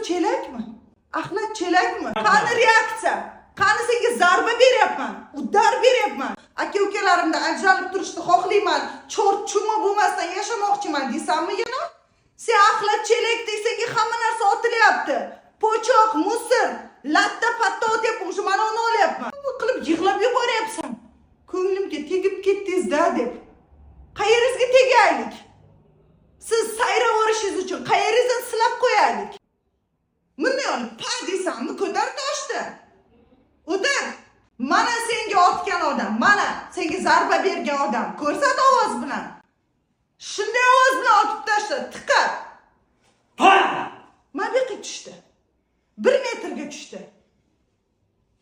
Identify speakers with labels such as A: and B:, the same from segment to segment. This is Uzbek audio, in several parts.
A: chelakmi? Axlat chelakmi? Qani reaksiya? Qani senga zarba beryapman, udar beryapman. Aka-ukalarimdan ajralib turishni xohlayman. Chort chuma bo'lmasdan yashamoqchiman deysanmi yana? Sen axlat chelakdek senga hamma narsa otilyapti. Po'choq, musor, latta patta otyapman, shu mana uni olyapman. Bu qilib yig'lab yuboryapsan. Ko'nglimga tegib ketdingiz-da deb. Qayeringizga tegaylik? Siz sayrab orishingiz uchun qayeringizdan silab qo'yaylik. Bunday olib pa desammi, ko'tar toshdi. O'tir. Mana senga otgan odam, mana senga zarba bergan odam. Ko'rsat ovoz bilan. Shunday ovoz bilan otib tashla, tiqab.
B: Pa!
A: Mana bu yoqqa tushdi. 1 metrga tushdi.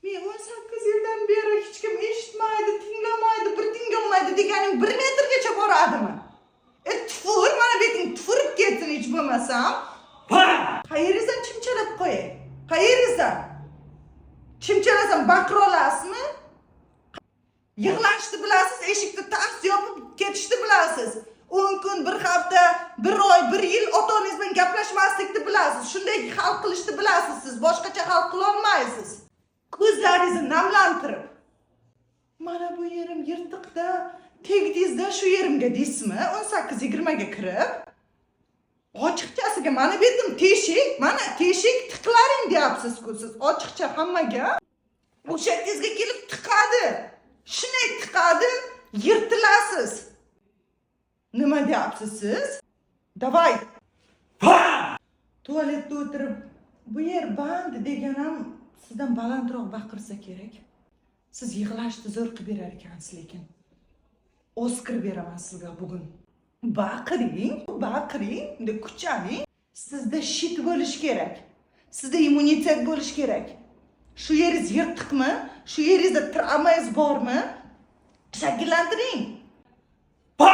A: Men 18 yildan beri hech kim eshitmaydi, tinglamaydi, bir tinglamaydi deganing 1 metrgacha boradimi? Tufur, mana beting tufurib ketsin hech bo'lmasam.
B: Pa!
A: Qayeringizdan chimchalab qo'yay. Qayeringizdan? Chimchalasam baqira olasizmi? Yig'lashni bilasiz, eshikni tars yopib ketishni bilasiz. 10 kun, 1 hafta, 1 oy, 1 yil ota-onangiz bilan gaplashmaslikni bilasiz. Shunday hal qilishni bilasiz siz. Boshqacha hal qila olmaysiz. Ko'zlaringizni namlantirib. Mana bu yerim yirtiqda, tegdingizda shu yerimga deysizmi? 18-20 ga kirib. Ochiqchasiga mana betim teshik, mana teshik tiqlaring deyapsiz-ku siz. Ochiqcha hammaga. O'sha yerga kelib tiqadi. Shunday tiqadi, yirtilasiz. Nima deyapsiz siz? Davay.
B: Pa!
A: Tualetda o'tirib, bu yer band deganam sizdan balandroq baqirsa kerak. Siz yig'lashni zo'r qilib berar ekansiz lekin. Oskar beraman sizga bugun. Baqiring, unda kuchaning. Sizda shit bo'lish kerak. Sizda immunitet bo'lish kerak. Shu yeringiz yirtiqmi? Shu yeringizda travmangiz bormi? Shakllantiring.
B: Pa!